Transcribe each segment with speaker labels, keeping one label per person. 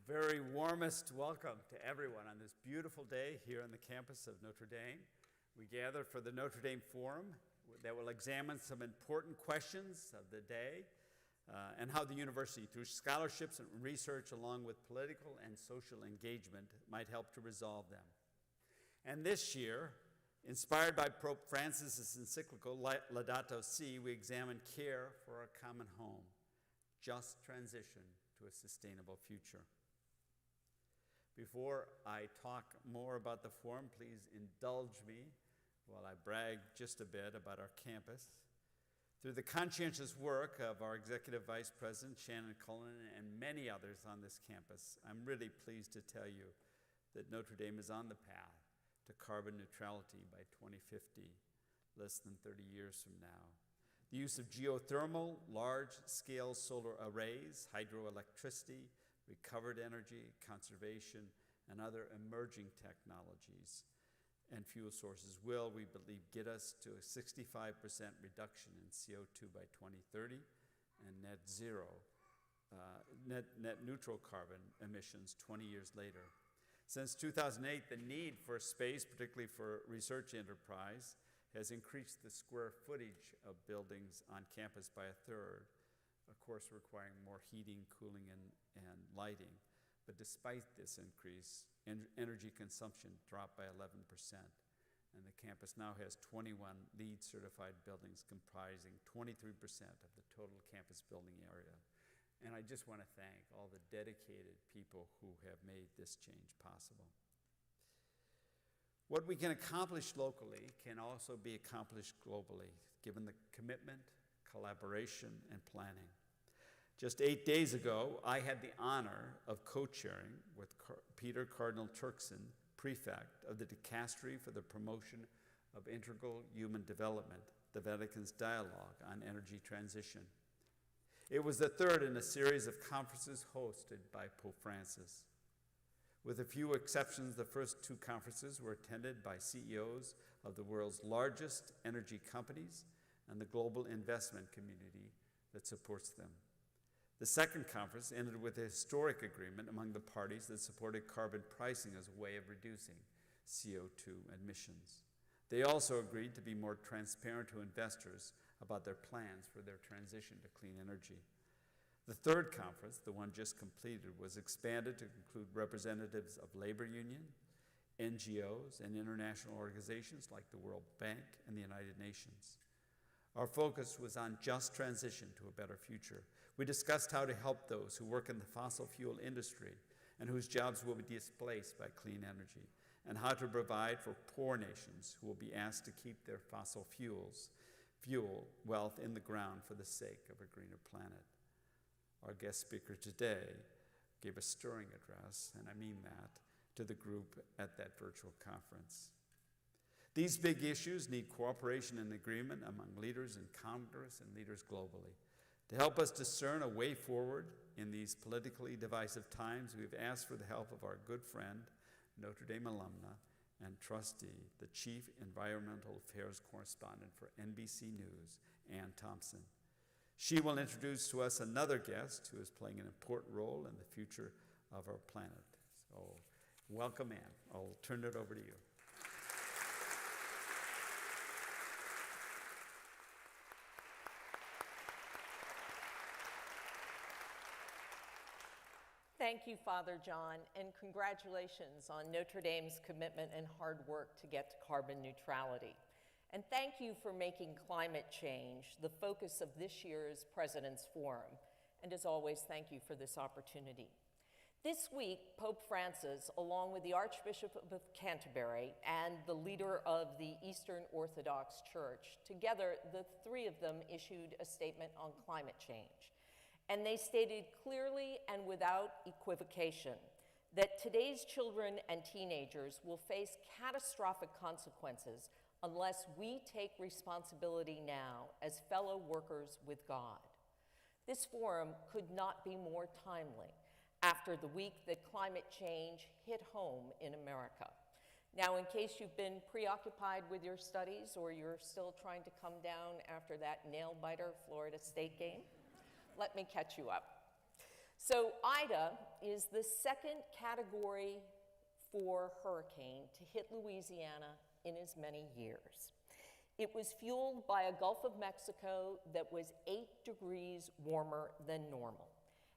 Speaker 1: Very warmest welcome to everyone on this beautiful day here on the campus of Notre Dame. We gather for the Notre Dame Forum that will examine some important questions of the day and how the university, through scholarships and research along with political and social engagement, might help to resolve them. And this year, inspired by Pope Francis' encyclical Laudato Si', we examine care for a common home, just transition to a sustainable future. Before I talk more about the forum, please indulge me while I brag just a bit about our campus. Through the conscientious work of our Executive Vice President, Shannon Cullinan, and many others on this campus, I'm really pleased to tell you that Notre Dame is on the path to carbon neutrality by 2050, less than 30 years from now. The use of geothermal, large-scale solar arrays, hydroelectricity, recovered energy, conservation, and other emerging technologies and fuel sources will, we believe, get us to a 65% reduction in CO2 by 2030 and net neutral carbon emissions 20 years later. Since 2008, the need for space, particularly for research enterprise, has increased the square footage of buildings on campus by a third, of course requiring more heating, cooling, and lighting. But despite this increase, energy consumption dropped by 11%. And the campus now has 21 LEED certified buildings comprising 23% of the total campus building area. And I just want to thank all the dedicated people who have made this change possible. What we can accomplish locally can also be accomplished globally, given the commitment, collaboration, and planning. Just 8 days ago, I had the honor of co-chairing with Peter Cardinal Turkson, prefect of the Dicastery for the Promotion of Integral Human Development, the Vatican's dialogue on energy transition. It was the third in a series of conferences hosted by Pope Francis. With a few exceptions, the first two conferences were attended by CEOs of the world's largest energy companies and the global investment community that supports them. The second conference ended with a historic agreement among the parties that supported carbon pricing as a way of reducing CO2 emissions. They also agreed to be more transparent to investors about their plans for their transition to clean energy. The third conference, the one just completed, was expanded to include representatives of labor union, NGOs, and international organizations like the World Bank and the United Nations. Our focus was on just transition to a better future. We discussed how to help those who work in the fossil fuel industry and whose jobs will be displaced by clean energy, and how to provide for poor nations who will be asked to keep their fossil fuel wealth in the ground for the sake of a greener planet. Our guest speaker today gave a stirring address, and I mean that, to the group at that virtual conference. These big issues need cooperation and agreement among leaders in Congress and leaders globally. To help us discern a way forward in these politically divisive times, we've asked for the help of our good friend, Notre Dame alumna and trustee, the Chief Environmental Affairs Correspondent for NBC News, Ann Thompson. She will introduce to us another guest who is playing an important role in the future of our planet. So, welcome, Ann. I'll turn it over to you.
Speaker 2: Thank you, Father John, and congratulations on Notre Dame's commitment and hard work to get to carbon neutrality. And thank you for making climate change the focus of this year's President's Forum. And as always, thank you for this opportunity. This week, Pope Francis, along with the Archbishop of Canterbury and the leader of the Eastern Orthodox Church, together, the three of them issued a statement on climate change. And they stated clearly and without equivocation that today's children and teenagers will face catastrophic consequences unless we take responsibility now as fellow workers with God. This forum could not be more timely after the week that climate change hit home in America. Now, in case you've been preoccupied with your studies or you're still trying to come down after that nail-biter Florida State game, let me catch you up. So Ida is the second Category 4 hurricane to hit Louisiana in as many years. It was fueled by a Gulf of Mexico that was 8 degrees warmer than normal.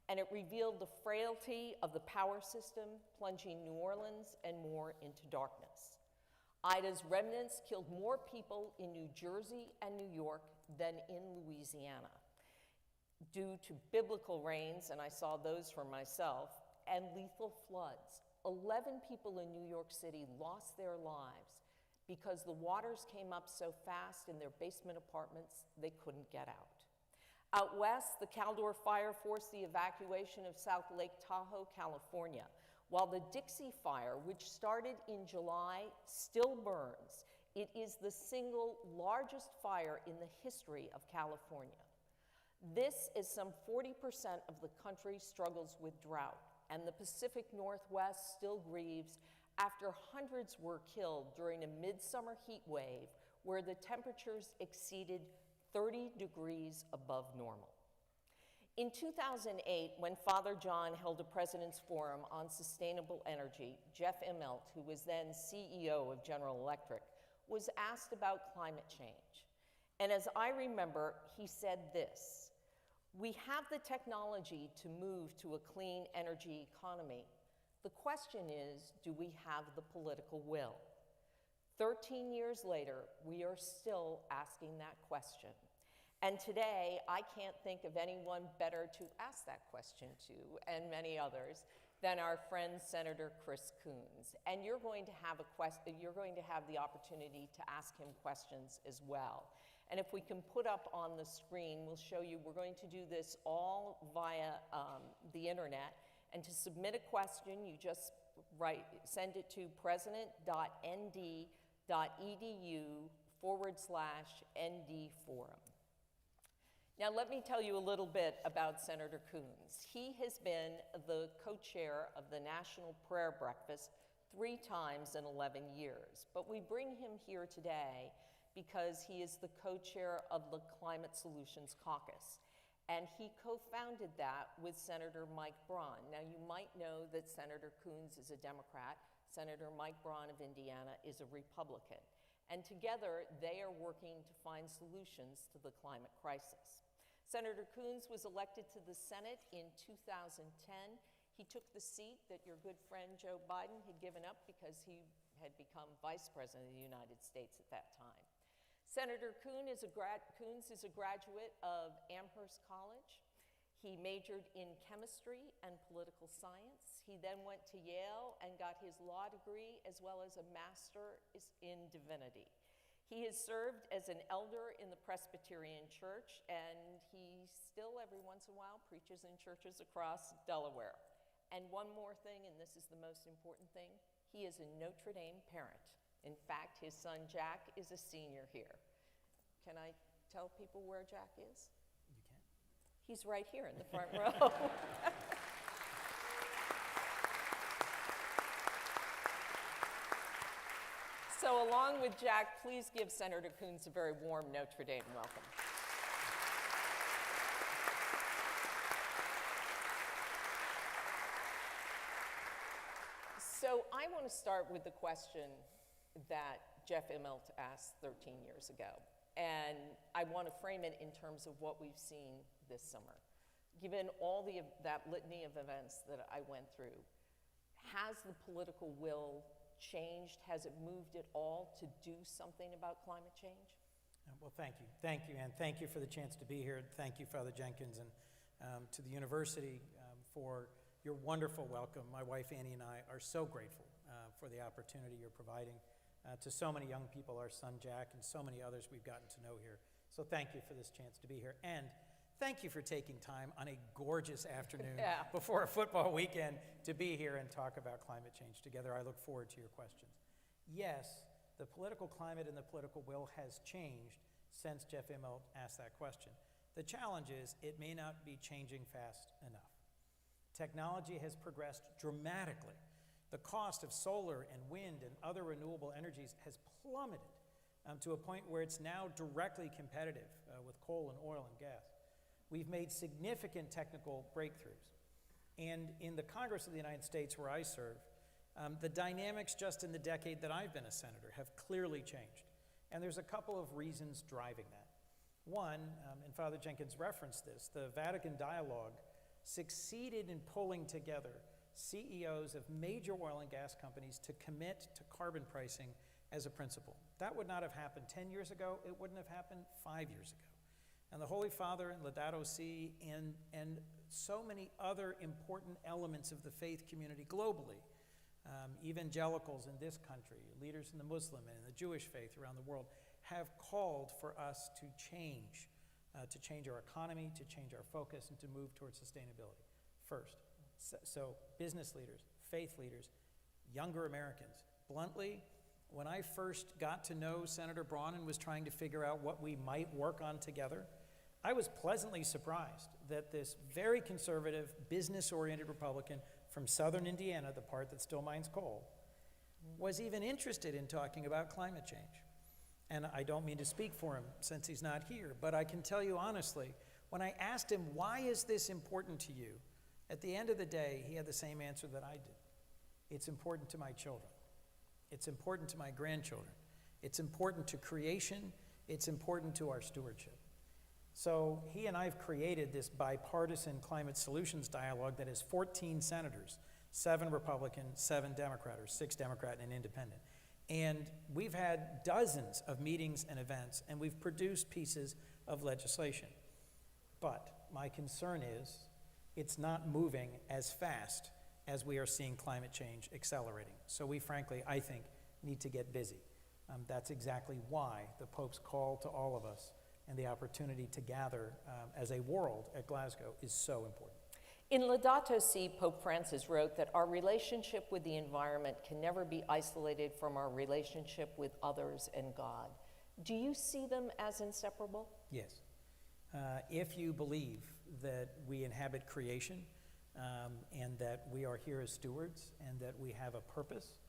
Speaker 2: And it revealed the frailty of the power system, plunging New Orleans and more into darkness. Ida's remnants killed more people in New Jersey and New York than in Louisiana. Due to biblical rains, and I saw those for myself, and lethal floods, 11 people in New York City lost their lives because the waters came up so fast in their basement apartments they couldn't get out. Out west, the Caldor Fire forced the evacuation of South Lake Tahoe, California, while the Dixie Fire, which started in July, still burns. It is the single largest fire in the history of California. This is some 40% of the country struggles with drought, and the Pacific Northwest still grieves after hundreds were killed during a midsummer heat wave where the temperatures exceeded 30 degrees above normal. In 2008, when Father John held a President's Forum on Sustainable Energy, Jeff Immelt, who was then CEO of General Electric, was asked about climate change. And as I remember, he said this: "We have the technology to move to a clean energy economy. The question is, do we have the political will?" 13 years later, we are still asking that question. And today, I can't think of anyone better to ask that question to, and many others, than our friend Senator Chris Coons. And you're going to have the opportunity to ask him questions as well. And if we can put up on the screen, we'll show you, we're going to do this all via the internet. And to submit a question, you just send it to president.nd.edu/ND Forum. Now, let me tell you a little bit about Senator Coons. He has been the co-chair of the National Prayer Breakfast 3 times in 11 years. But we bring him here today because he is the co-chair of the Climate Solutions Caucus. And he co-founded that with Senator Mike Braun. Now, you might know that Senator Coons is a Democrat. Senator Mike Braun of Indiana is a Republican. And together, they are working to find solutions to the climate crisis. Senator Coons was elected to the Senate in 2010. He took the seat that your good friend Joe Biden had given up because he had become Vice President of the United States at that time. Senator Coons is a graduate of Amherst College. He majored in chemistry and political science. He then went to Yale and got his law degree as well as a master's in divinity. He has served as an elder in the Presbyterian Church, and he still every once in a while preaches in churches across Delaware. And one more thing, and this is the most important thing, he is a Notre Dame parent. In fact, his son Jack is a senior here. Can I tell people where Jack is?
Speaker 3: You can.
Speaker 2: He's right here in the front row. So along with Jack, please give Senator Coons a very warm Notre Dame welcome. So I want to start with the question that Jeff Immelt asked 13 years ago. And I want to frame it in terms of what we've seen this summer. Given all that litany of events that I went through, has the political will changed? Has it moved at all to do something about climate change?
Speaker 3: Well, thank you. Thank you, and thank you for the chance to be here. Thank you, Father Jenkins, and to the university for your wonderful welcome. My wife, Annie, and I are so grateful for the opportunity you're providing to so many young people, our son, Jack, and so many others we've gotten to know here. So thank you for this chance to be here. And thank you for taking time on a gorgeous afternoon before a football weekend to be here and talk about climate change together. I look forward to your questions. Yes, the political climate and the political will has changed since Jeff Immelt asked that question. The challenge is it may not be changing fast enough. Technology has progressed dramatically. The cost of solar and wind and other renewable energies has plummeted to a point where it's now directly competitive with coal and oil and gas. We've made significant technical breakthroughs. And in the Congress of the United States where I serve, the dynamics just in the decade that I've been a senator have clearly changed. And there's a couple of reasons driving that. One, and Father Jenkins referenced this, the Vatican Dialogue succeeded in pulling together CEOs of major oil and gas companies to commit to carbon pricing as a principle. That would not have happened 10 years ago. It wouldn't have happened 5 years ago. And the Holy Father and Laudato Si and so many other important elements of the faith community globally, evangelicals in this country, leaders in the Muslim and in the Jewish faith around the world, have called for us to change our economy, to change our focus, and to move towards sustainability first. So business leaders, faith leaders, younger Americans. Bluntly, when I first got to know Senator Braun and was trying to figure out what we might work on together, I was pleasantly surprised that this very conservative, business-oriented Republican from southern Indiana, the part that still mines coal, was even interested in talking about climate change. And I don't mean to speak for him since he's not here, but I can tell you honestly, when I asked him, why is this important to you? At the end of the day, he had the same answer that I did. It's important to my children. It's important to my grandchildren. It's important to creation. It's important to our stewardship. So he and I have created this bipartisan climate solutions dialogue that has 14 senators, 7 Republican, 7 Democrat, or 6 Democrat and an independent. And we've had dozens of meetings and events, and we've produced pieces of legislation. But my concern is it's not moving as fast as we are seeing climate change accelerating. So we frankly, I think, need to get busy. That's exactly why the Pope's call to all of us and the opportunity to gather as a world at Glasgow is so important.
Speaker 2: In Laudato Si, Pope Francis wrote that our relationship with the environment can never be isolated from our relationship with others and God. Do you see them as inseparable?
Speaker 3: Yes. If you believe that we inhabit creation and that we are here as stewards and that we have a purpose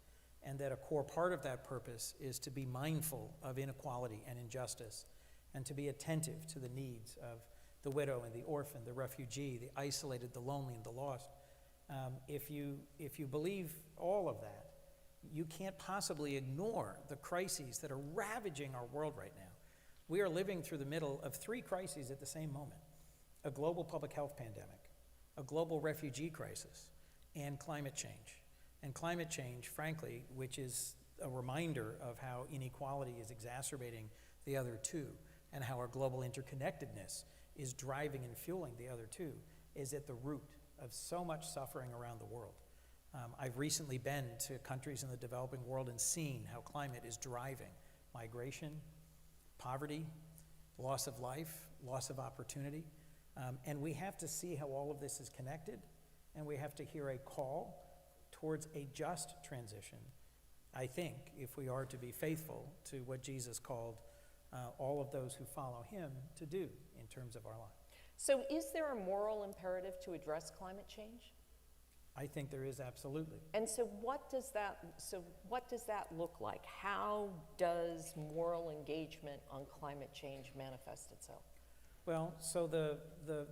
Speaker 3: and that a core part of that purpose is to be mindful of inequality and injustice and to be attentive to the needs of the widow and the orphan, the refugee, the isolated, the lonely, and the lost. If you believe all of that, you can't possibly ignore the crises that are ravaging our world right now. We are living through the middle of 3 crises at the same moment: a global public health pandemic, a global refugee crisis, and climate change. And climate change, frankly, which is a reminder of how inequality is exacerbating the other 2, and how our global interconnectedness is driving and fueling the other 2, is at the root of so much suffering around the world. I've recently been to countries in the developing world and seen how climate is driving migration, poverty, loss of life, loss of opportunity. And we have to see how all of this is connected, and we have to hear a call towards a just transition, I think, if we are to be faithful to what Jesus called all of those who follow him to do in terms of our life.
Speaker 2: So is there a moral imperative to address climate change?
Speaker 3: I think there is, absolutely.
Speaker 2: And so what does that look like? How does moral engagement on climate change manifest itself?
Speaker 3: Well, so the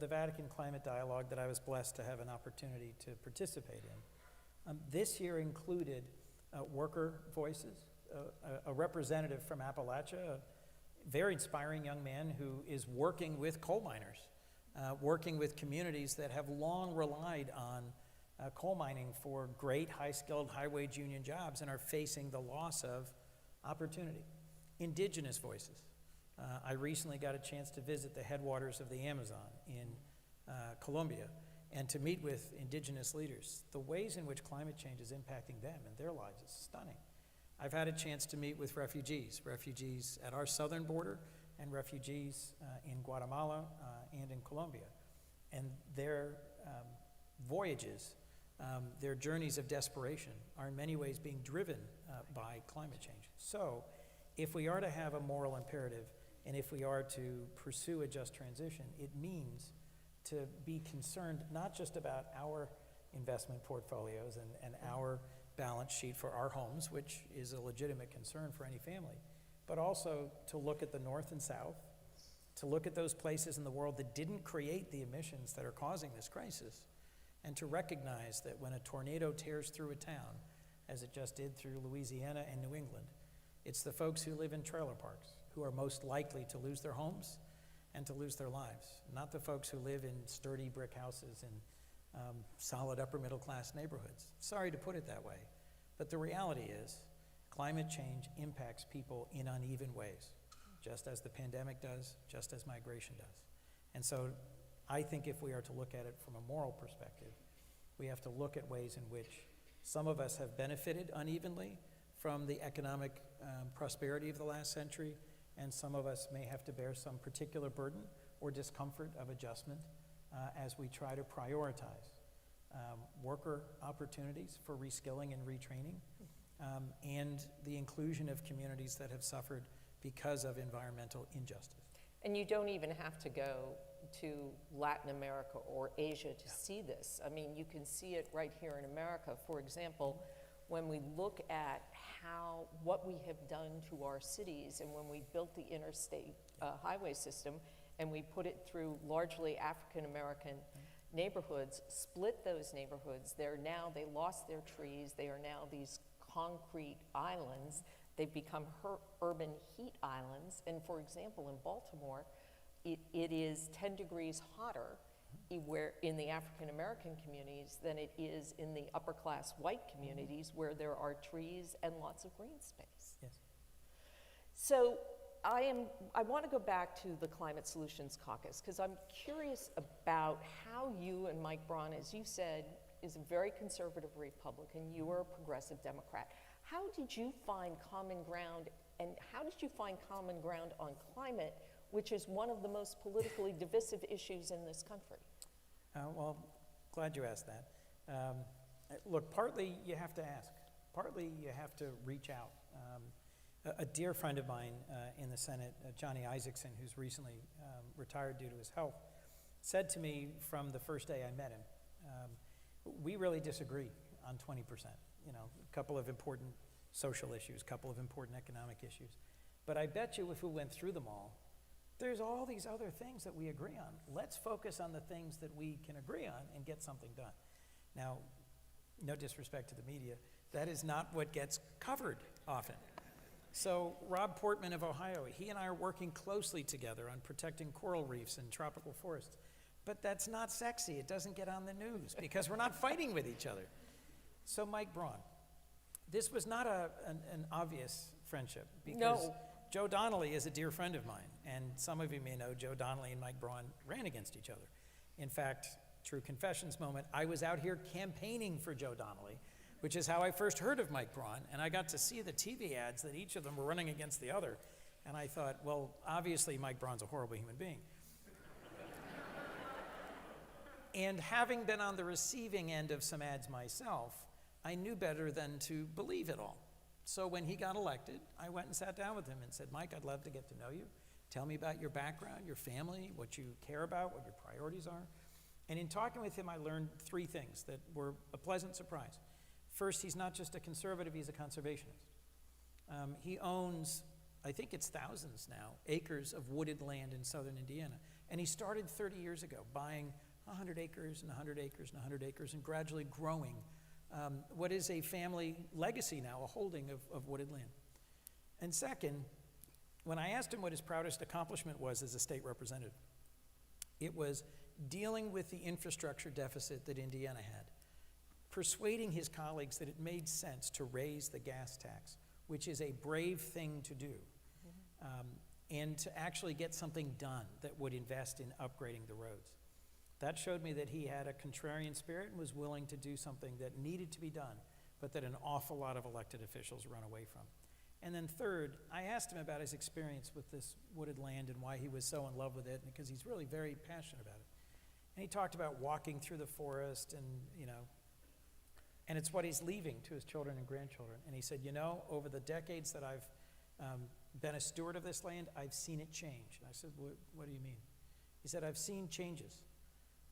Speaker 3: Vatican Climate Dialogue that I was blessed to have an opportunity to participate in, this year included worker voices, a representative from Appalachia, a very inspiring young man who is working with coal miners, working with communities that have long relied on coal mining for great high-skilled, high-wage union jobs and are facing the loss of opportunity. Indigenous voices. I recently got a chance to visit the headwaters of the Amazon in Colombia and to meet with indigenous leaders. The ways in which climate change is impacting them and their lives is stunning. I've had a chance to meet with refugees at our southern border and refugees in Guatemala and in Colombia. And their voyages, their journeys of desperation are in many ways being driven by climate change. So if we are to have a moral imperative and if we are to pursue a just transition, it means to be concerned not just about our investment portfolios and our balance sheet for our homes, which is a legitimate concern for any family, but also to look at the North and South, to look at those places in the world that didn't create the emissions that are causing this crisis, and to recognize that when a tornado tears through a town, as it just did through Louisiana and New England, it's the folks who live in trailer parks who are most likely to lose their homes and to lose their lives, not the folks who live in sturdy brick houses in solid upper middle class neighborhoods. Sorry to put it that way, but the reality is climate change impacts people in uneven ways, just as the pandemic does, just as migration does. And so I think if we are to look at it from a moral perspective, we have to look at ways in which some of us have benefited unevenly from the economic prosperity of the last century, and some of us may have to bear some particular burden or discomfort of adjustment as we try to prioritize worker opportunities for reskilling and retraining, and the inclusion of communities that have suffered because of environmental injustice.
Speaker 2: And you don't even have to go to Latin America or Asia to see this. I mean, you can see it right here in America. For example, when we look at what we have done to our cities, and when we built the interstate highway system, and we put it through largely African American neighborhoods, split those neighborhoods. They lost their trees. They are now these concrete islands. They've become urban heat islands. And for example, in Baltimore, it is 10 degrees hotter where in the African American communities than it is in the upper class white communities where there are trees and lots of green space.
Speaker 3: Yes.
Speaker 2: So I want to go back to the Climate Solutions Caucus because I'm curious about how you and Mike Braun, as you said, is a very conservative Republican. You are a progressive Democrat. How did you find common ground, and how did you find common ground on climate, which is one of the most politically divisive issues in this country?
Speaker 3: Well, glad you asked that. Look, partly you have to ask. Partly you have to reach out. A dear friend of mine in the Senate, Johnny Isaacson, who's recently retired due to his health, said to me from the first day I met him, we really disagree on 20%. You know, a couple of important social issues, a couple of important economic issues. But I bet you if we went through them all, there's all these other things that we agree on. Let's focus on the things that we can agree on and get something done. Now, no disrespect to the media, that is not what gets covered often. So Rob Portman of Ohio, he and I are working closely together on protecting coral reefs and tropical forests. But that's not sexy. It doesn't get on the news because we're not fighting with each other. So Mike Braun, this was not an obvious friendship because
Speaker 2: No.
Speaker 3: Joe Donnelly is a dear friend of mine, and some of you may know Joe Donnelly and Mike Braun ran against each other. In fact, true confessions moment, I was out here campaigning for Joe Donnelly, which is how I first heard of Mike Braun, and I got to see the TV ads that each of them were running against the other, and I thought, well, obviously Mike Braun's a horrible human being. And having been on the receiving end of some ads myself, I knew better than to believe it all. So when he got elected, I went and sat down with him and said, Mike, I'd love to get to know you. Tell me about your background, your family, what you care about, what your priorities are. And in talking with him, I learned three things that were a pleasant surprise. First, he's not just a conservative, he's a conservationist. He owns, I think it's thousands now, acres of wooded land in southern Indiana. And he started 30 years ago buying 100 acres and 100 acres and 100 acres and gradually growing what is a family legacy now, a holding of wooded land. And second, when I asked him what his proudest accomplishment was as a state representative, it was dealing with the infrastructure deficit that Indiana had, persuading his colleagues that it made sense to raise the gas tax, which is a brave thing to do, and to actually get something done that would invest in upgrading the roads. That showed me that he had a contrarian spirit and was willing to do something that needed to be done, but that an awful lot of elected officials run away from. And then third, I asked him about his experience with this wooded land and why he was so in love with it, because he's really very passionate about it. And he talked about walking through the forest and, and it's what he's leaving to his children and grandchildren. And he said, over the decades that I've been a steward of this land, I've seen it change. And I said, what do you mean? He said, I've seen changes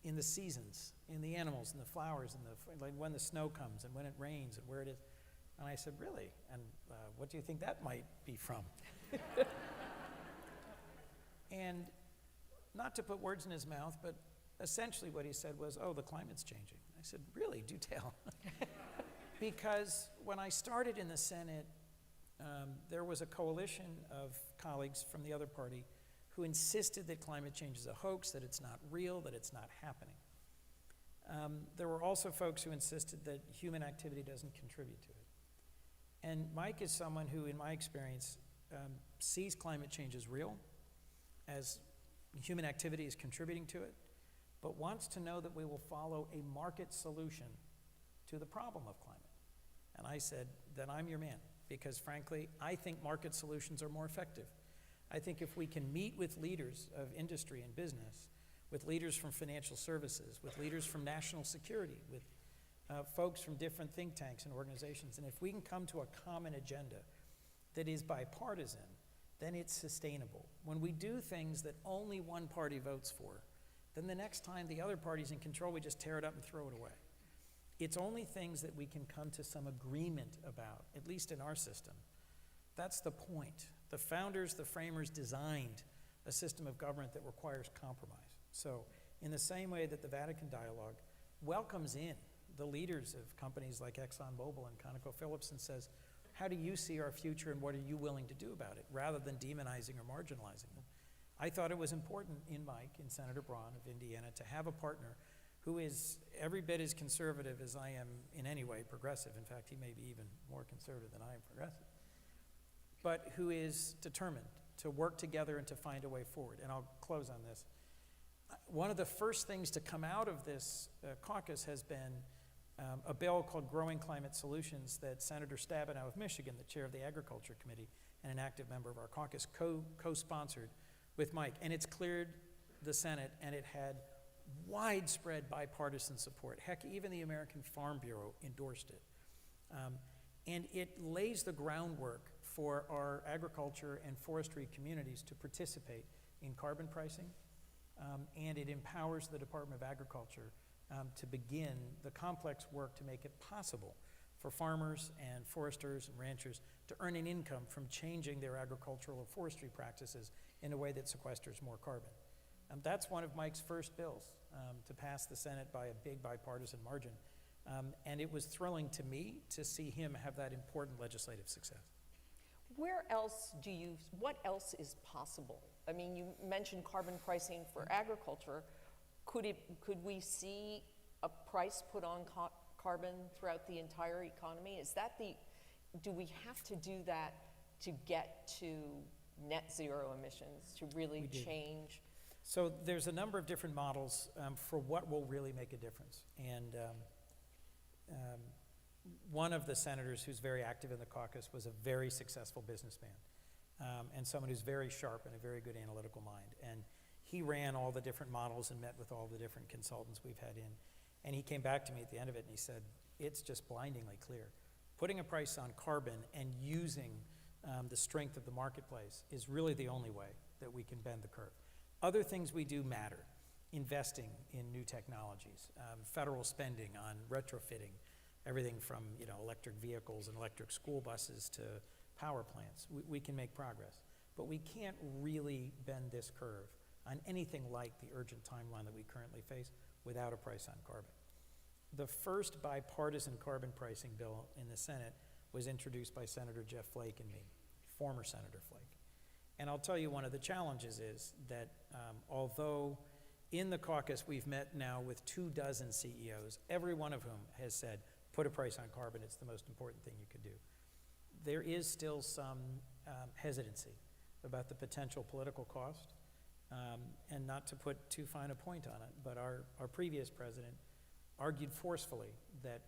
Speaker 3: in the seasons, in the animals, in the flowers, like when the snow comes and when it rains and where it is. And I said, really? And what do you think that might be from? And not to put words in his mouth, but essentially what he said was, the climate's changing. I said, really, do tell. Because when I started in the Senate, there was a coalition of colleagues from the other party who insisted that climate change is a hoax, that it's not real, that it's not happening. There were also folks who insisted that human activity doesn't contribute to it. And Mike is someone who, in my experience, sees climate change as real, as human activity is contributing to it, but wants to know that we will follow a market solution to the problem of climate. And I said, then I'm your man, because frankly, I think market solutions are more effective. I think if we can meet with leaders of industry and business, with leaders from financial services, with leaders from national security, with folks from different think tanks and organizations, and if we can come to a common agenda that is bipartisan, then it's sustainable. When we do things that only one party votes for, then the next time the other party's in control, we just tear it up and throw it away. It's only things that we can come to some agreement about, at least in our system. That's the point. The founders, the framers designed a system of government that requires compromise. So in the same way that the Vatican Dialogue welcomes in the leaders of companies like ExxonMobil and ConocoPhillips and says, how do you see our future and what are you willing to do about it, rather than demonizing or marginalizing them? I thought it was important in Mike, in Senator Braun of Indiana, to have a partner who is every bit as conservative as I am in any way progressive. In fact, he may be even more conservative than I am progressive, but who is determined to work together and to find a way forward. And I'll close on this. One of the first things to come out of this caucus has been a bill called Growing Climate Solutions that Senator Stabenow of Michigan, the chair of the Agriculture Committee and an active member of our caucus, co-sponsored with Mike. And it's cleared the Senate, and it had widespread bipartisan support. Heck, even the American Farm Bureau endorsed it. And it lays the groundwork for our agriculture and forestry communities to participate in carbon pricing, and it empowers the Department of Agriculture to begin the complex work to make it possible for farmers and foresters and ranchers to earn an income from changing their agricultural or forestry practices in a way that sequesters more carbon. That's one of Mike's first bills to pass the Senate by a big bipartisan margin. And it was thrilling to me to see him have that important legislative success.
Speaker 2: What else is possible? I mean, you mentioned carbon pricing for agriculture. Could we see a price put on carbon throughout the entire economy? Do we have to do that to get to net zero emissions, to really change?
Speaker 3: So there's a number of different models for what will really make a difference. And one of the senators who's very active in the caucus was a very successful businessman and someone who's very sharp and a very good analytical mind. And he ran all the different models and met with all the different consultants we've had in. And he came back to me at the end of it and he said, it's just blindingly clear. Putting a price on carbon and using the strength of the marketplace is really the only way that we can bend the curve. Other things we do matter. Investing in new technologies, federal spending on retrofitting, everything from electric vehicles and electric school buses to power plants. We can make progress, but we can't really bend this curve on anything like the urgent timeline that we currently face without a price on carbon. The first bipartisan carbon pricing bill in the Senate was introduced by Senator Jeff Flake and me, former Senator Flake. And I'll tell you, one of the challenges is that although in the caucus we've met now with 24 CEOs, every one of whom has said, put a price on carbon, it's the most important thing you could do. There is still some hesitancy about the potential political cost, and not to put too fine a point on it, but our previous president argued forcefully that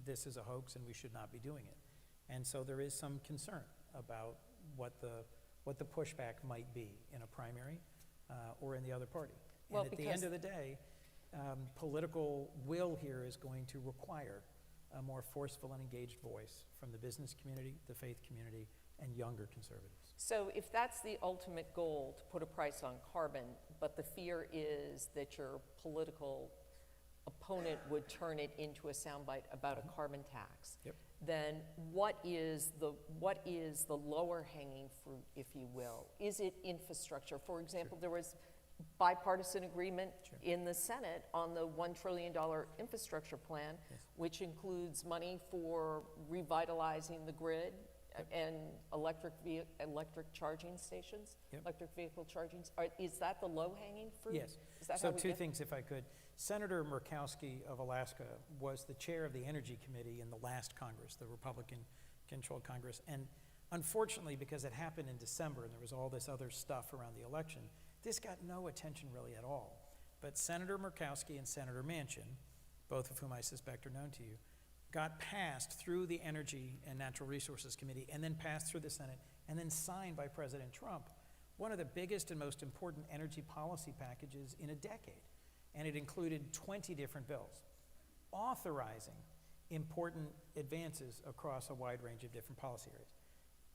Speaker 3: this is a hoax and we should not be doing it. And so there is some concern about what the pushback might be in a primary or in the other party.
Speaker 2: Well,
Speaker 3: and at the end of the day, political will here is going to require a more forceful and engaged voice from the business community, the faith community, and younger conservatives.
Speaker 2: So if that's the ultimate goal, to put a price on carbon, but the fear is that your political opponent would turn it into a soundbite about a carbon tax,
Speaker 3: Yep.
Speaker 2: then what is the lower hanging fruit, if you will? Is it infrastructure? For example, there was bipartisan agreement in the Senate on the $1 trillion infrastructure plan, which includes money for revitalizing the grid and electric charging stations, electric vehicle charging. Is that the low-hanging fruit?
Speaker 3: Yes.
Speaker 2: Is that
Speaker 3: So
Speaker 2: how we
Speaker 3: two
Speaker 2: get-
Speaker 3: things, if I could. Senator Murkowski of Alaska was the chair of the Energy Committee in the last Congress, the Republican-controlled Congress. And unfortunately, because it happened in December and there was all this other stuff around the election, this got no attention really at all. But Senator Murkowski and Senator Manchin, both of whom I suspect are known to you, got passed through the Energy and Natural Resources Committee and then passed through the Senate and then signed by President Trump, one of the biggest and most important energy policy packages in a decade. And it included 20 different bills authorizing important advances across a wide range of different policy areas.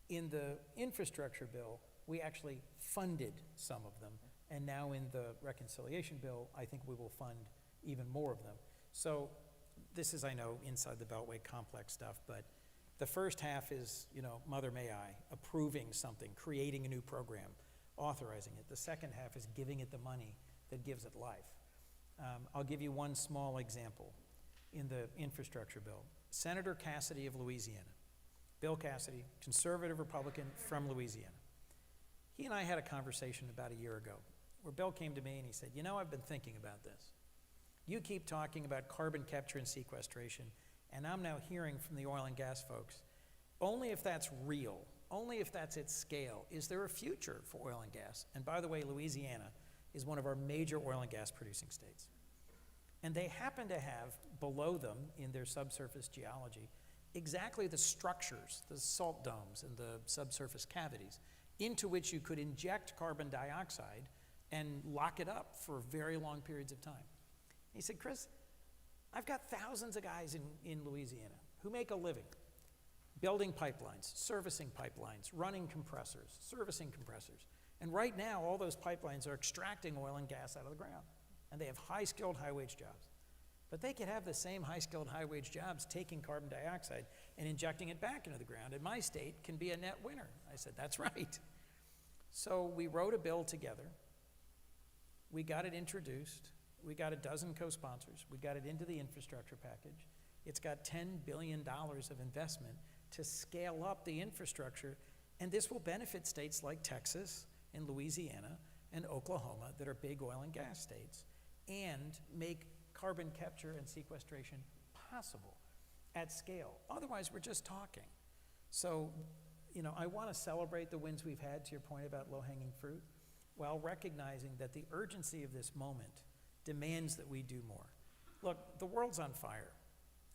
Speaker 3: In the infrastructure bill, we actually funded some of them, and now in the reconciliation bill, I think we will fund even more of them. So this is, I know, inside the Beltway complex stuff, but the first half is, Mother May I, approving something, creating a new program, authorizing it. The second half is giving it the money that gives it life. I'll give you one small example. In the infrastructure bill, Senator Cassidy of Louisiana, Bill Cassidy, conservative Republican from Louisiana, he and I had a conversation about a year ago where Bill came to me and he said, I've been thinking about this. You keep talking about carbon capture and sequestration, and I'm now hearing from the oil and gas folks, only if that's real, only if that's at scale, is there a future for oil and gas? And by the way, Louisiana is one of our major oil and gas producing states. And they happen to have below them in their subsurface geology exactly the structures, the salt domes and the subsurface cavities, into which you could inject carbon dioxide and lock it up for very long periods of time. He said, Chris, I've got thousands of guys in Louisiana who make a living building pipelines, servicing pipelines, running compressors, servicing compressors. And right now, all those pipelines are extracting oil and gas out of the ground. And they have high-skilled, high-wage jobs. But they could have the same high-skilled, high-wage jobs taking carbon dioxide and injecting it back into the ground. And my state can be a net winner. I said, that's right. So we wrote a bill together. We got it introduced. We got a dozen co-sponsors. We got it into the infrastructure package. It's got $10 billion of investment to scale up the infrastructure. And this will benefit states like Texas and Louisiana and Oklahoma that are big oil and gas states, and make carbon capture and sequestration possible at scale. Otherwise, we're just talking. So, I want to celebrate the wins we've had, to your point about low-hanging fruit, while recognizing that the urgency of this moment demands that we do more. Look, the world's on fire.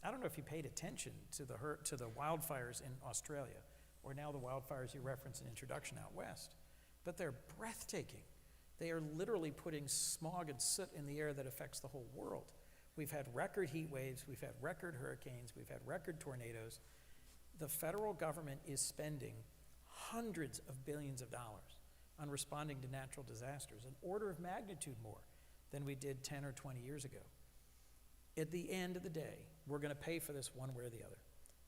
Speaker 3: I don't know if you paid attention to the wildfires in Australia, or now the wildfires you referenced in introduction out west, but they're breathtaking. They are literally putting smog and soot in the air that affects the whole world. We've had record heat waves, we've had record hurricanes, we've had record tornadoes. The federal government is spending hundreds of billions of dollars on responding to natural disasters, an order of magnitude more than we did 10 or 20 years ago. At the end of the day, we're going to pay for this one way or the other.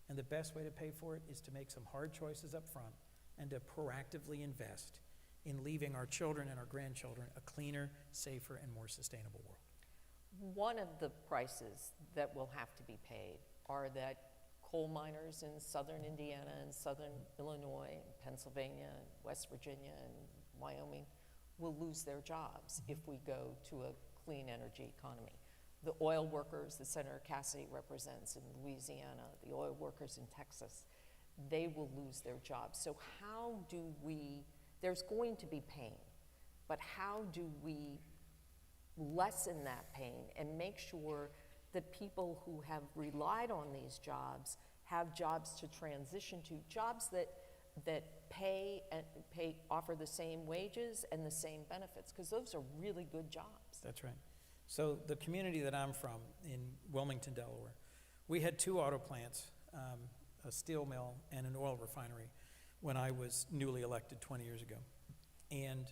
Speaker 3: And the best way to pay for it is to make some hard choices up front and to proactively invest in leaving our children and our grandchildren a cleaner, safer, and more sustainable world.
Speaker 2: One of the prices that will have to be paid are that coal miners in southern Indiana and southern Illinois and Pennsylvania and West Virginia and Wyoming will lose their jobs if we go to a clean energy economy. The oil workers that Senator Cassidy represents in Louisiana, the oil workers in Texas, they will lose their jobs. So how do we, there's going to be pain, but how do we lessen that pain and make sure that people who have relied on these jobs have jobs to transition to, jobs that offer the same wages and the same benefits, because those are really good jobs.
Speaker 3: That's right. So the community that I'm from in Wilmington, Delaware, we had two auto plants, a steel mill and an oil refinery, when I was newly elected 20 years ago. And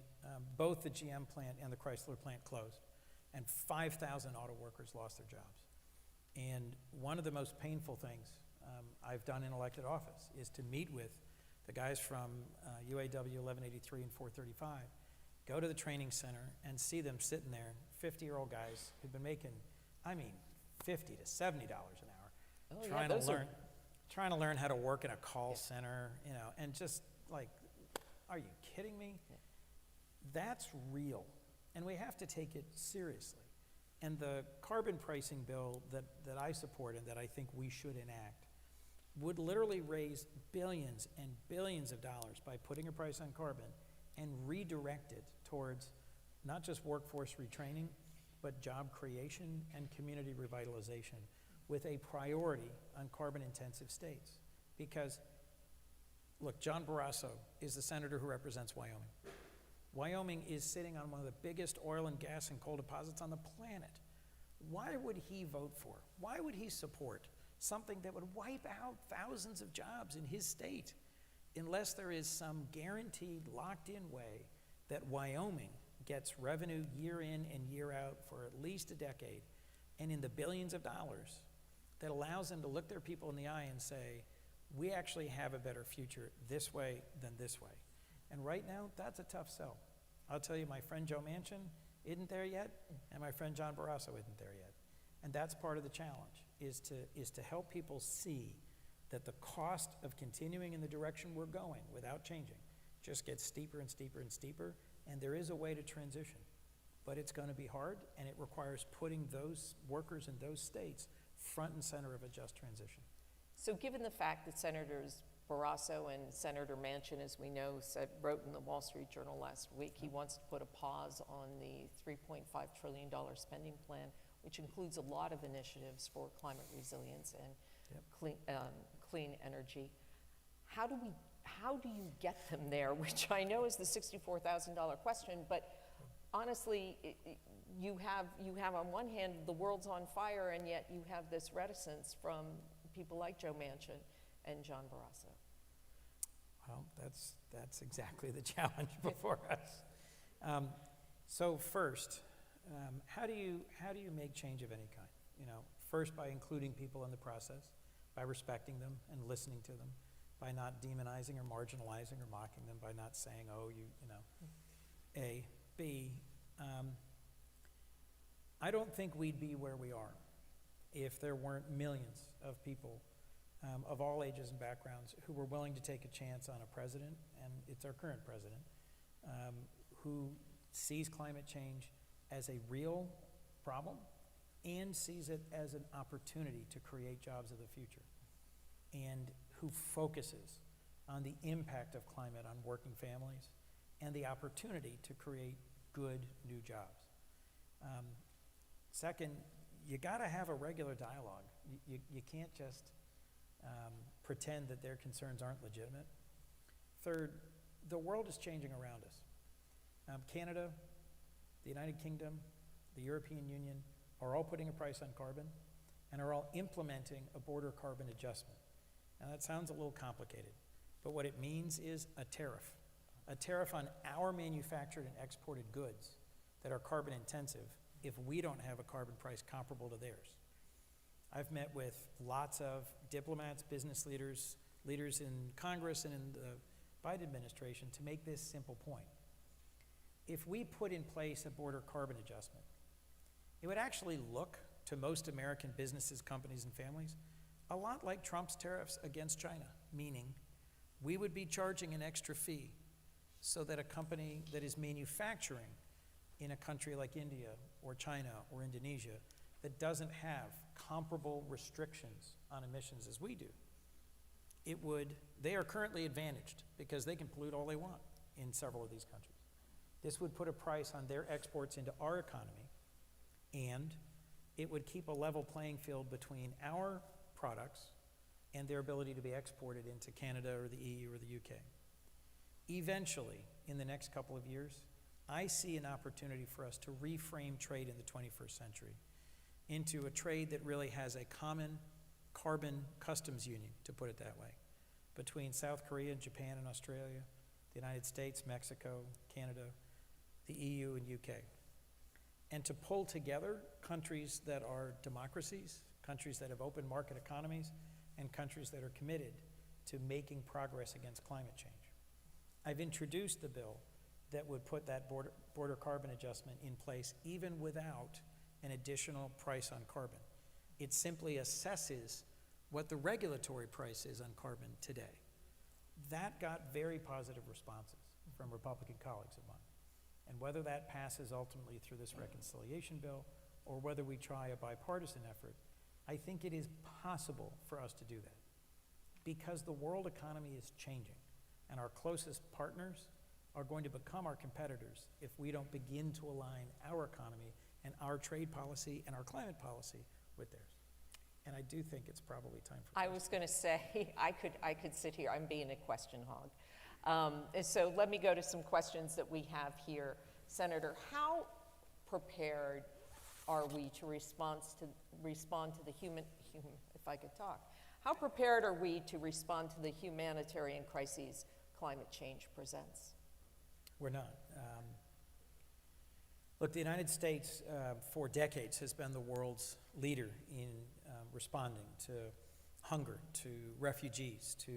Speaker 3: both the GM plant and the Chrysler plant closed, and 5,000 auto workers lost their jobs. And one of the most painful things I've done in elected office is to meet with the guys from UAW 1183 and 435 go to the training center and see them sitting there, 50-year-old guys who've been making, I mean, $50 to $70 an hour,
Speaker 2: Oh, yeah,
Speaker 3: trying
Speaker 2: those
Speaker 3: to
Speaker 2: are-
Speaker 3: learn, trying to learn how to work in a call center, you know, and just like, are you kidding me? That's real, and we have to take it seriously. And the carbon pricing bill that I support and that I think we should enact would literally raise billions and billions of dollars by putting a price on carbon and redirect it towards not just workforce retraining, but job creation and community revitalization with a priority on carbon-intensive states. Because, look, John Barrasso is the senator who represents Wyoming. Wyoming is sitting on one of the biggest oil and gas and coal deposits on the planet. Why would he vote for? Why would he support something that would wipe out thousands of jobs in his state unless there is some guaranteed, locked-in way that Wyoming gets revenue year in and year out for at least a decade and in the billions of dollars that allows them to look their people in the eye and say, we actually have a better future this way than this way. And right now, that's a tough sell. I'll tell you, my friend Joe Manchin isn't there yet, and my friend John Barrasso isn't there yet. And that's part of the challenge, is to help people see that the cost of continuing in the direction we're going without changing just gets steeper and steeper and steeper, and there is a way to transition. But it's going to be hard, and it requires putting those workers in those states front and center of a just transition.
Speaker 2: So given the fact that Senators Barrasso and Senator Manchin, as we know, wrote in the Wall Street Journal last week, he wants to put a pause on the $3.5 trillion spending plan, which includes a lot of initiatives for climate resilience and clean energy. How do you get them there? Which I know is the $64,000 question, but honestly, you have on one hand the world's on fire, and yet you have this reticence from people like Joe Manchin and John Barrasso.
Speaker 3: Well, that's exactly the challenge before us. So first, how do you make change of any kind? You know, first by including people in the process, by respecting them and listening to them, by not demonizing or marginalizing or mocking them, by not saying, oh, you know. A. B, I don't think we'd be where we are if there weren't millions of people of all ages and backgrounds who were willing to take a chance on a president, and it's our current president, who sees climate change as a real problem and sees it as an opportunity to create jobs of the future, and who focuses on the impact of climate on working families and the opportunity to create good new jobs. Second, you gotta have a regular dialogue. You can't just pretend that their concerns aren't legitimate. Third, the world is changing around us. Canada, the United Kingdom, the European Union are all putting a price on carbon and are all implementing a border carbon adjustment. Now that sounds a little complicated, but what it means is a tariff on our manufactured and exported goods that are carbon intensive if we don't have a carbon price comparable to theirs. I've met with lots of diplomats, business leaders, leaders in Congress and in the Biden administration to make this simple point. If we put in place a border carbon adjustment, it would actually look to most American businesses, companies, and families a lot like Trump's tariffs against China, meaning we would be charging an extra fee so that a company that is manufacturing in a country like India or China or Indonesia that doesn't have comparable restrictions on emissions as we do, they are currently advantaged because they can pollute all they want in several of these countries. This would put a price on their exports into our economy, and it would keep a level playing field between our products and their ability to be exported into Canada or the EU or the UK. Eventually, in the next couple of years, I see an opportunity for us to reframe trade in the 21st century into a trade that really has a common carbon customs union, to put it that way, between South Korea, Japan, and Australia, the United States, Mexico, Canada, the EU, and UK. And to pull together countries that are democracies, countries that have open market economies, and countries that are committed to making progress against climate change. I've introduced the bill that would put that border carbon adjustment in place even without an additional price on carbon. It simply assesses what the regulatory price is on carbon today. That got very positive responses from Republican colleagues of mine. And whether that passes ultimately through this reconciliation bill or whether we try a bipartisan effort, I think it is possible for us to do that because the world economy is changing and our closest partners are going to become our competitors if we don't begin to align our economy and our trade policy and our climate policy with theirs. And I do think it's probably time for
Speaker 2: I was going to say, I could sit here, I'm being a question hog. And so let me go to some questions that we have here. Senator, how prepared are we to respond to the if I could talk, how prepared are we to respond to the humanitarian crises climate change presents?
Speaker 3: We're not. Look, the United States for decades has been the world's leader in responding to hunger, to refugees, to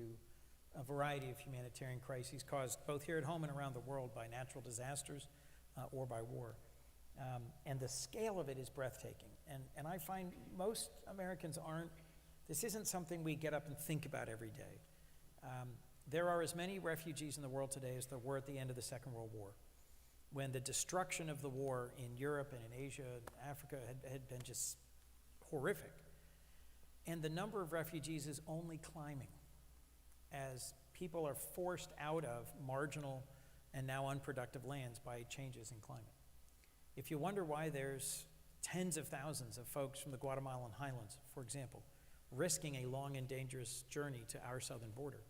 Speaker 3: a variety of humanitarian crises caused both here at home and around the world by natural disasters or by war. And the scale of it is breathtaking. And I find most Americans this isn't something we get up and think about every day. There are as many refugees in the world today as there were at the end of the Second World War, when the destruction of the war in Europe and in Asia and Africa had been just horrific. And the number of refugees is only climbing as people are forced out of marginal and now unproductive lands by changes in climate. If you wonder why there's tens of thousands of folks from the Guatemalan highlands, for example, risking a long and dangerous journey to our southern border,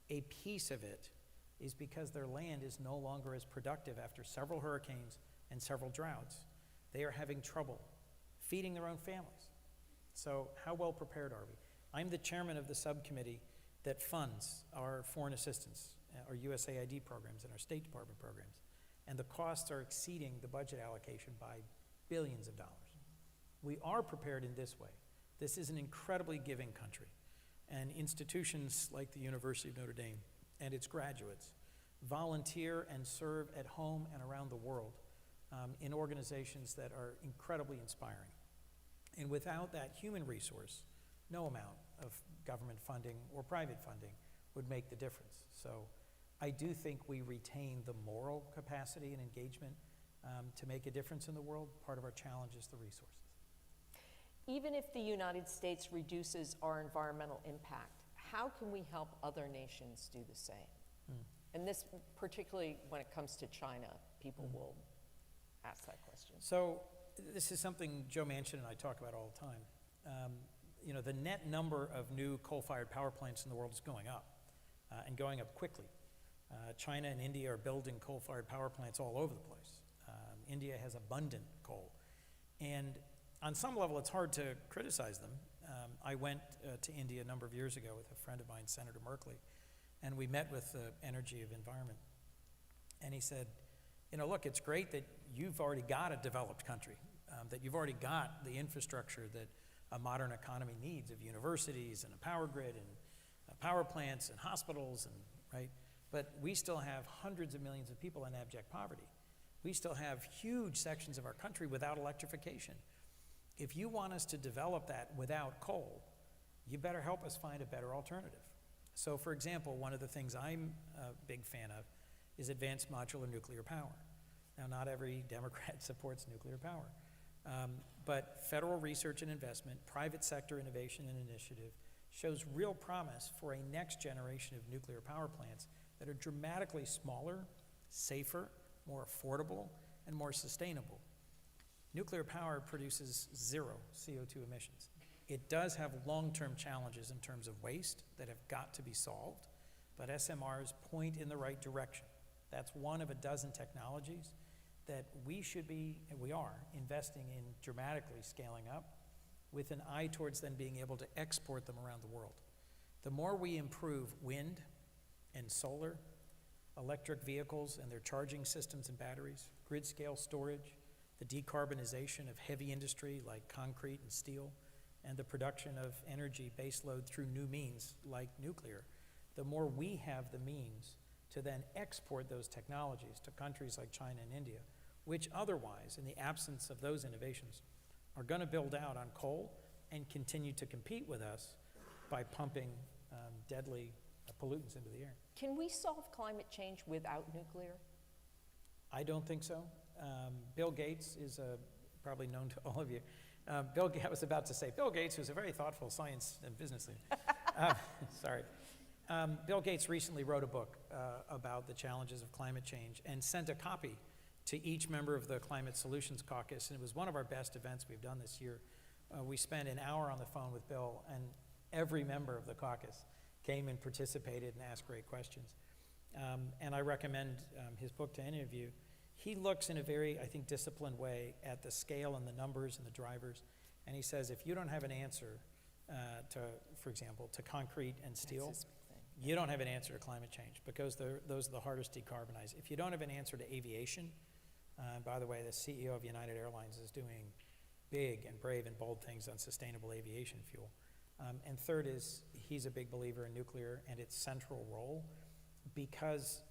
Speaker 3: a piece of it is because their land is no longer as productive after several hurricanes and several droughts. They are having trouble feeding their own families. So how well prepared are we? I'm the chairman of the subcommittee that funds our foreign assistance, our USAID programs and our State Department programs. And the costs are exceeding the budget allocation by billions of dollars. We are prepared in this way. This is an incredibly giving country. And institutions like the University of Notre Dame and its graduates volunteer and serve at home and around the world in organizations that are incredibly inspiring. And without that human resource, no amount of government funding or private funding would make the difference. So I do think we retain the moral capacity and engagement to make a difference in the world. Part of our challenge is the resources.
Speaker 2: Even if the United States reduces our environmental impact, how can we help other nations do the same? And this, particularly when it comes to China, people will ask that question.
Speaker 3: So this is something Joe Manchin and I talk about all the time. You know, the net number of new coal-fired power plants in the world is going up and going up quickly. China and India are building coal-fired power plants all over the place. India has abundant coal. And on some level, it's hard to criticize them. I went to India a number of years ago with a friend of mine, Senator Merkley, and we met with the Energy of Environment. And he said, you know, look, it's great that you've already got a developed country, that you've already got the infrastructure that a modern economy needs of universities and a power grid and power plants and hospitals, and right? But we still have hundreds of millions of people in abject poverty. We still have huge sections of our country without electrification. If you want us to develop that without coal, you better help us find a better alternative. So for example, one of the things I'm a big fan of is advanced modular nuclear power. Now, not every Democrat supports nuclear power, but federal research and investment, private sector innovation and initiative shows real promise for a next generation of nuclear power plants that are dramatically smaller, safer, more affordable, and more sustainable. Nuclear power produces zero CO2 emissions. It does have long-term challenges in terms of waste that have got to be solved, but SMRs point in the right direction. That's one of a dozen technologies that we should be, and we are, investing in dramatically scaling up with an eye towards then being able to export them around the world. The more we improve wind and solar, electric vehicles and their charging systems and batteries, grid-scale storage, the decarbonization of heavy industry like concrete and steel, and the production of energy baseload through new means like nuclear, the more we have the means to then export those technologies to countries like China and India, which otherwise, in the absence of those innovations, are going to build out on coal and continue to compete with us by pumping deadly pollutants into the air.
Speaker 2: Can we solve climate change without nuclear?
Speaker 3: I don't think so. Bill Gates is probably known to all of you. I was about to say Bill Gates, who's a very thoughtful science and business leader. Sorry. Bill Gates recently wrote a book about the challenges of climate change and sent a copy to each member of the Climate Solutions Caucus, and it was one of our best events we've done this year. We spent an hour on the phone with Bill, and every member of the caucus came and participated and asked great questions. And I recommend his book to any of you. He looks in a very, I think, disciplined way at the scale and the numbers and the drivers, and he says if you don't have an answer to, for example, to concrete and steel,
Speaker 2: That's his big thing.
Speaker 3: you don't have an answer to climate change because those are the hardest to decarbonize. If you don't have an answer to aviation, by the way, the CEO of United Airlines is doing big and brave and bold things on sustainable aviation fuel. And third is he's a big believer in nuclear and its central role, because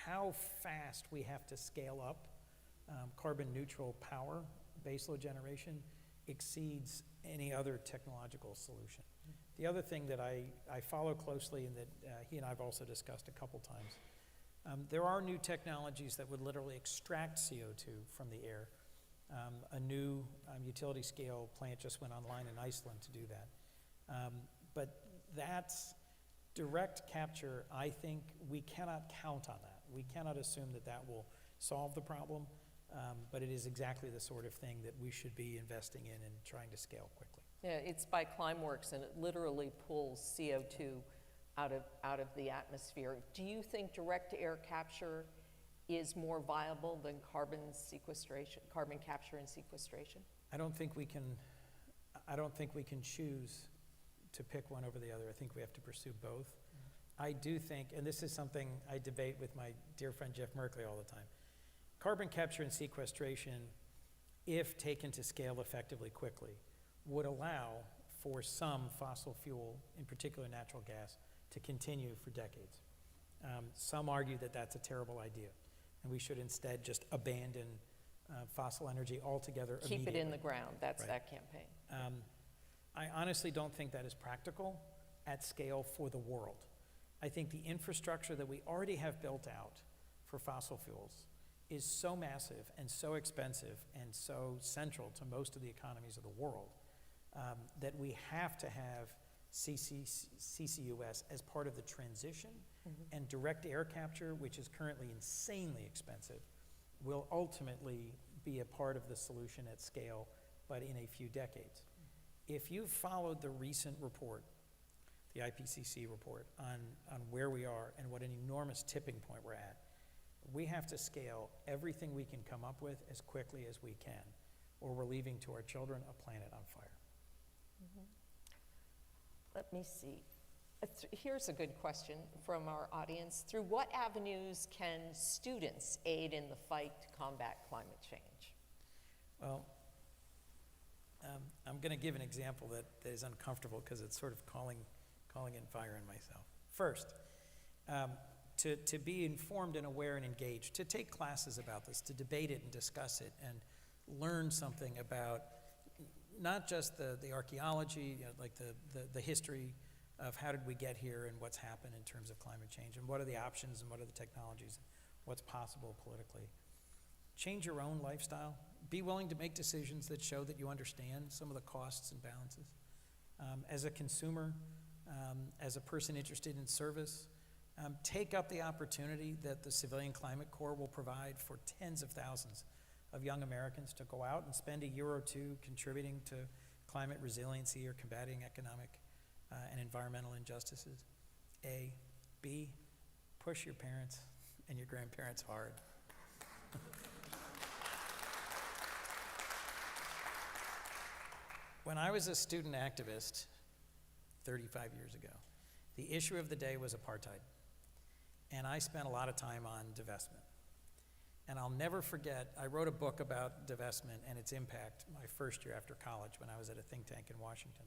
Speaker 3: how fast we have to scale up carbon neutral power, baseload generation, exceeds any other technological solution. The other thing that I follow closely and that he and I have also discussed a couple times, there are new technologies that would literally extract CO2 from the air. A new utility scale plant just went online in Iceland to do that. But that's direct capture. I think we cannot count on that. We cannot assume that that will solve the problem, but it is exactly the sort of thing that we should be investing in and trying to scale quickly.
Speaker 2: Yeah, it's by Climeworks, and it literally pulls CO2 out of the atmosphere. Do you think direct air capture is more viable than carbon capture and sequestration?
Speaker 3: I don't think we can choose to pick one over the other. I think we have to pursue both. I do think, and this is something I debate with my dear friend Jeff Merkley all the time, carbon capture and sequestration, if taken to scale effectively quickly, would allow for some fossil fuel, in particular natural gas, to continue for decades. Some argue that that's a terrible idea, and we should instead just abandon fossil energy altogether
Speaker 2: Keep it in the
Speaker 3: immediately.
Speaker 2: ground. That's
Speaker 3: Right.
Speaker 2: that campaign.
Speaker 3: I honestly don't think that is practical at scale for the world. I think the infrastructure that we already have built out for fossil fuels is so massive and so expensive and so central to most of the economies of the world that we have to have CCUS as part of the transition, and direct air capture, which is currently insanely expensive, will ultimately be a part of the solution at scale, but in a few decades. If you've followed the recent report, the IPCC report, on where we are and what an enormous tipping point we're at, we have to scale everything we can come up with as quickly as we can, or we're leaving to our children a planet on fire.
Speaker 2: Let me see. Here's a good question from our audience. Through what avenues can students aid in the fight to combat climate change?
Speaker 3: Well, I'm going to give an example that is uncomfortable because it's sort of calling in fire in myself. First, to be informed and aware and engaged, to take classes about this, to debate it and discuss it and learn something about not just the archaeology, like the history of how did we get here and what's happened in terms of climate change and what are the options and what are the technologies, what's possible politically. Change your own lifestyle. Be willing to make decisions that show that you understand some of the costs and balances. As a consumer, as a person interested in service, take up the opportunity that the Civilian Climate Corps will provide for tens of thousands of young Americans to go out and spend a year or two contributing to climate resiliency or combating economic and environmental injustices. A. B. Push your parents and your grandparents hard. When I was a student activist 35 years ago, the issue of the day was apartheid. And I spent a lot of time on divestment. And I'll never forget, I wrote a book about divestment and its impact my first year after college when I was at a think tank in Washington.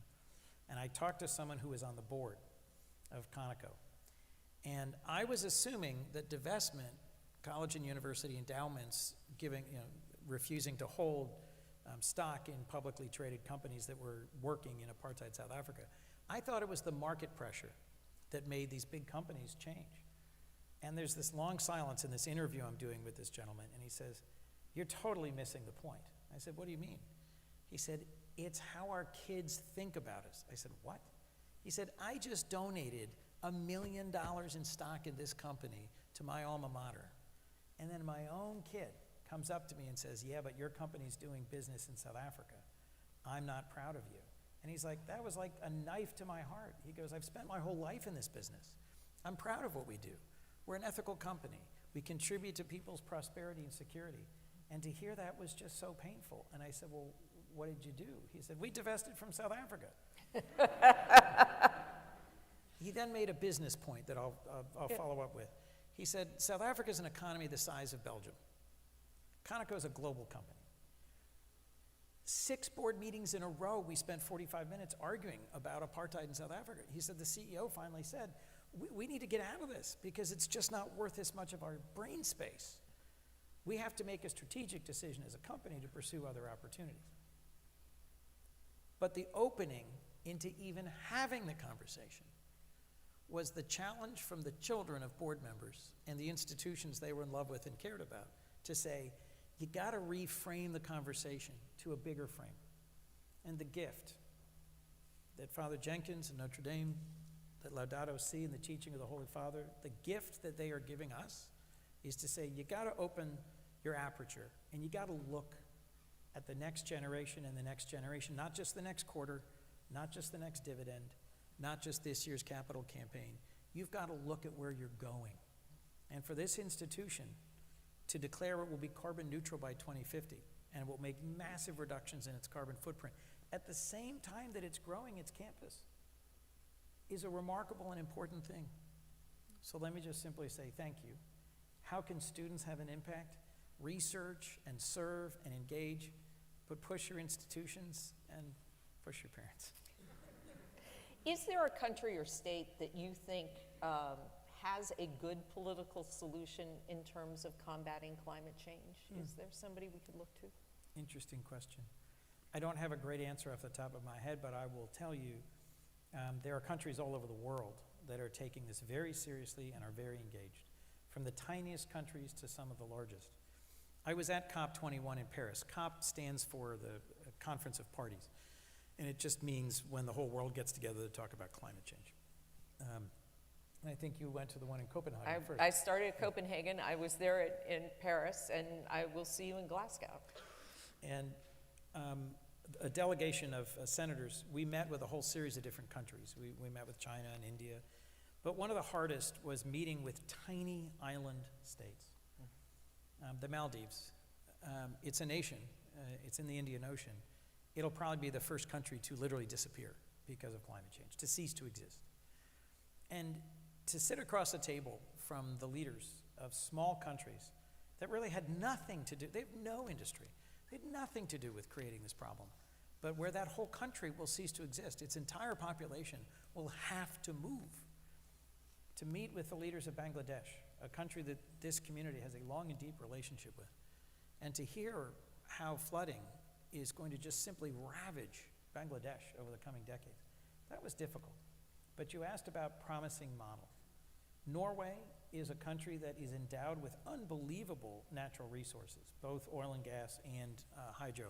Speaker 3: And I talked to someone who was on the board of Conoco. And I was assuming that divestment, college and university endowments refusing to hold stock in publicly traded companies that were working in apartheid South Africa. I thought it was the market pressure that made these big companies change. And there's this long silence in this interview I'm doing with this gentleman, and he says, "You're totally missing the point." I said, "What do you mean?" He said, "It's how our kids think about us." I said, "What?" He said, "I just donated $1 million in stock in this company to my alma mater. And then my own kid comes up to me and says, 'Yeah, but your company's doing business in South Africa. I'm not proud of you.'" And he's like, "That was like a knife to my heart." He goes, "I've spent my whole life in this business. I'm proud of what we do. We're an ethical company. We contribute to people's prosperity and security." And to hear that was just so painful. And I said, "Well, what did you do?" He said, "We divested from South Africa." He then made a business point that I'll follow up with. He said, "South Africa is an economy the size of Belgium. Conoco is a global company. 6 board meetings in a row, we spent 45 minutes arguing about apartheid in South Africa." He said the CEO finally said, we need to get out of this because it's just not worth this much of our brain space. We have to make a strategic decision as a company to pursue other opportunities." But the opening into even having the conversation was the challenge from the children of board members and the institutions they were in love with and cared about to say, you got to reframe the conversation to a bigger frame. And the gift that Father Jenkins and Notre Dame, that Laudato Si and the teaching of the Holy Father, the gift that they are giving us is to say, you got to open your aperture and you got to look at the next generation and the next generation, not just the next quarter, not just the next dividend, not just this year's capital campaign. You've got to look at where you're going. And for this institution to declare it will be carbon neutral by 2050 and it will make massive reductions in its carbon footprint at the same time that it's growing its campus is a remarkable and important thing. So let me just simply say thank you. How can students have an impact? Research and serve and engage, but push your institutions and push your parents.
Speaker 2: Is there a country or state that you think has a good political solution in terms of combating climate change? Is there somebody we could look to?
Speaker 3: Interesting question. I don't have a great answer off the top of my head, but I will tell you there are countries all over the world that are taking this very seriously and are very engaged, from the tiniest countries to some of the largest. I was at COP21 in Paris. COP stands for the Conference of Parties, and it just means when the whole world gets together to talk about climate change. And I think you went to the one in Copenhagen first.
Speaker 2: I started at Copenhagen. I was there in Paris, and I will see you in Glasgow.
Speaker 3: And a delegation of senators, we met with a whole series of different countries. We met with China and India. But one of the hardest was meeting with tiny island states. The Maldives. It's a nation. It's in the Indian Ocean. It'll probably be the first country to literally disappear because of climate change, to cease to exist. And to sit across the table from the leaders of small countries that really had nothing to do, they have no industry, they had nothing to do with creating this problem, but where that whole country will cease to exist, its entire population will have to move. To meet with the leaders of Bangladesh, a country that this community has a long and deep relationship with, and to hear how flooding is going to just simply ravage Bangladesh over the coming decades. That was difficult. But you asked about promising models. Norway is a country that is endowed with unbelievable natural resources, both oil and gas and hydro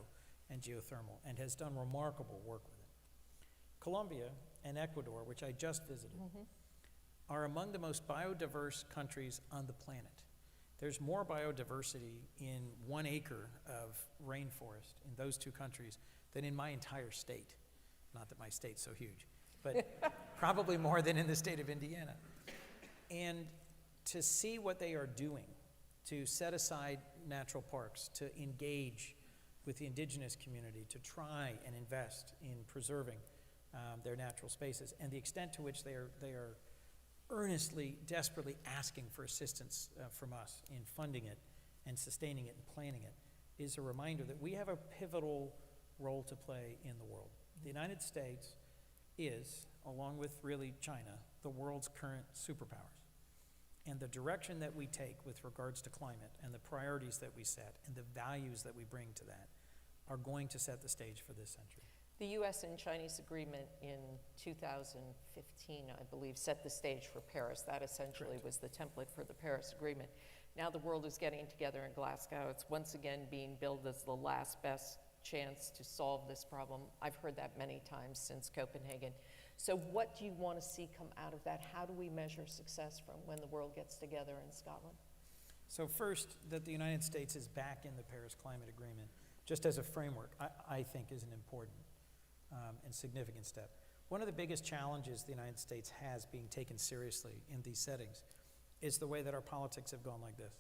Speaker 3: and geothermal, and has done remarkable work with it. Colombia and Ecuador, which I just visited, are among the most biodiverse countries on the planet. There's more biodiversity in 1 acre of rainforest in those 2 countries than in my entire state. Not that my state's so huge, but probably more than in the state of Indiana. And to see what they are doing to set aside natural parks, to engage with the indigenous community, to try and invest in preserving their natural spaces, and the extent to which they are earnestly, desperately asking for assistance from us in funding it and sustaining it and planning it, is a reminder that we have a pivotal role to play in the world. The United States is, along with really China, the world's current superpowers. And the direction that we take with regards to climate and the priorities that we set and the values that we bring to that are going to set the stage for this century.
Speaker 2: The U.S. and Chinese agreement in 2015, I believe, set the stage for Paris. That essentially was the template for the Paris Agreement. Now the world is getting together in Glasgow. It's once again being billed as the last best chance to solve this problem. I've heard that many times since Copenhagen. So what do you want to see come out of that? How do we measure success from when the world gets together in Scotland?
Speaker 3: So first, that the United States is back in the Paris Climate Agreement, just as a framework, I think is an important and significant step. One of the biggest challenges the United States has being taken seriously in these settings is the way that our politics have gone like this,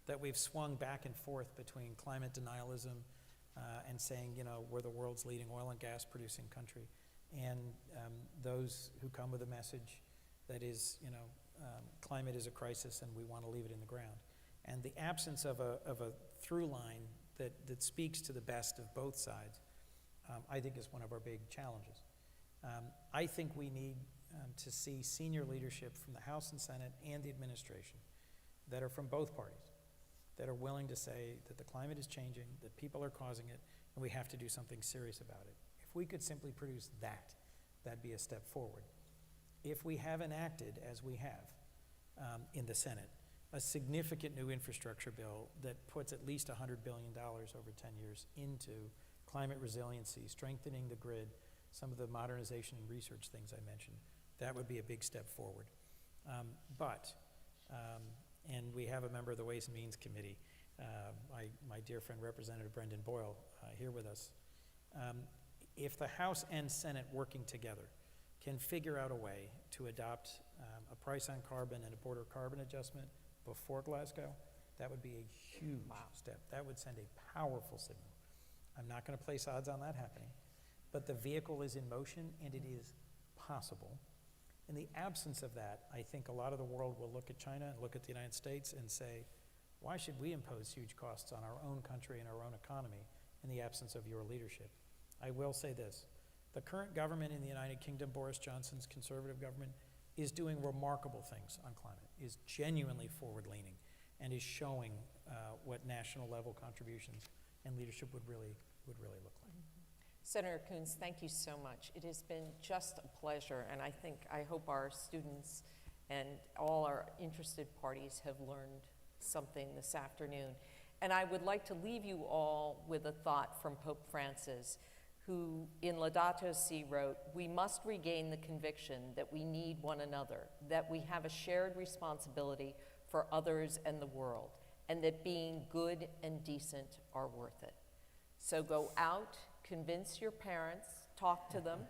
Speaker 3: that we've swung back and forth between climate denialism and saying, you know, we're the world's leading oil and gas producing country, and those who come with a message that is, you know, climate is a crisis and we want to leave it in the ground. And the absence of a through line that speaks to the best of both sides, I think is one of our big challenges. I think we need to see senior leadership from the House and Senate and the administration that are from both parties, that are willing to say that the climate is changing, that people are causing it, and we have to do something serious about it. If we could simply produce that, that'd be a step forward. If we have enacted, as we have in the Senate, a significant new infrastructure bill that puts at least $100 billion over 10 years into climate resiliency, strengthening the grid, some of the modernization and research things I mentioned, that would be a big step forward. And we have a member of the Ways and Means Committee, my dear friend Representative Brendan Boyle, here with us. If the House and Senate working together can figure out a way to adopt a price on carbon and a border carbon adjustment before Glasgow, that would be a huge step. That would send a powerful signal. I'm not going to place odds on that happening, but the vehicle is in motion and it is possible. In the absence of that, I think a lot of the world will look at China and look at the United States and say, why should we impose huge costs on our own country and our own economy in the absence of your leadership? I will say this, the current government in the United Kingdom, Boris Johnson's conservative government, is doing remarkable things on climate, is genuinely forward-leaning, and is showing what national level contributions and leadership would really look like.
Speaker 2: Senator Coons, thank you so much. It has been just a pleasure, and I hope our students and all our interested parties have learned something this afternoon. And I would like to leave you all with a thought from Pope Francis, who in Laudato Si wrote, "We must regain the conviction that we need one another, that we have a shared responsibility for others and the world, and that being good and decent are worth it." So go out, convince your parents, talk to them,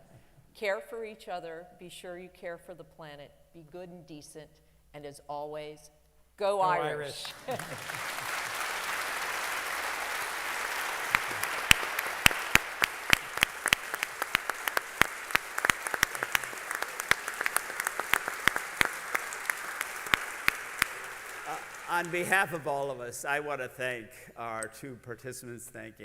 Speaker 2: care for each other, be sure you care for the planet, be good and decent, and as always, go Irish.
Speaker 1: On behalf of all of us, I want to thank our two participants, thank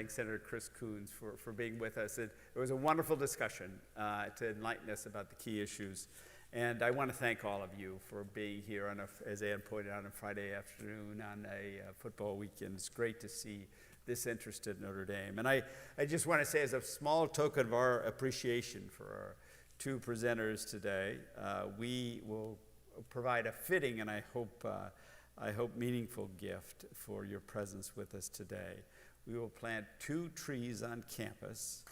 Speaker 1: Senator Chris Coons for being with us. It was a wonderful discussion to enlighten us about the key issues. And I want to thank all of you for being here on as Ann pointed out, on a Friday afternoon on a football weekend. It's great to see this interest in Notre Dame. And I just want to say, as a small token of our appreciation for our two presenters today, we will provide a fitting and I hope meaningful gift for your presence with us today. We will plant 2 trees on campus.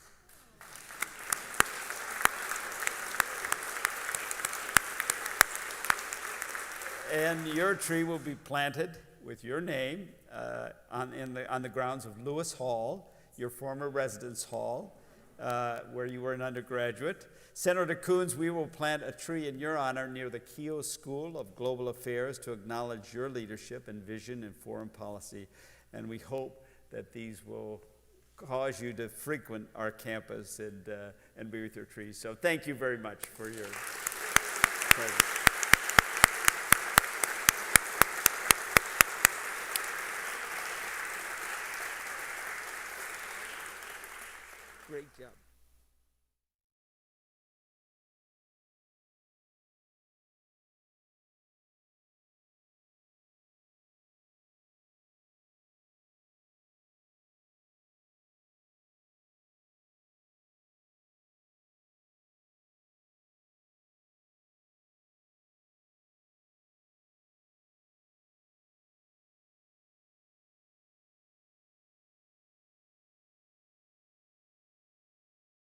Speaker 1: And your tree will be planted with your name on the grounds of Lewis Hall, your former residence hall, where you were an undergraduate. Senator Coons, we will plant a tree in your honor near the Keough School of Global Affairs to acknowledge your leadership and vision in foreign policy. And we hope that these will cause you to frequent our campus and be with your trees. So thank you very much for your presence.
Speaker 4: Great job.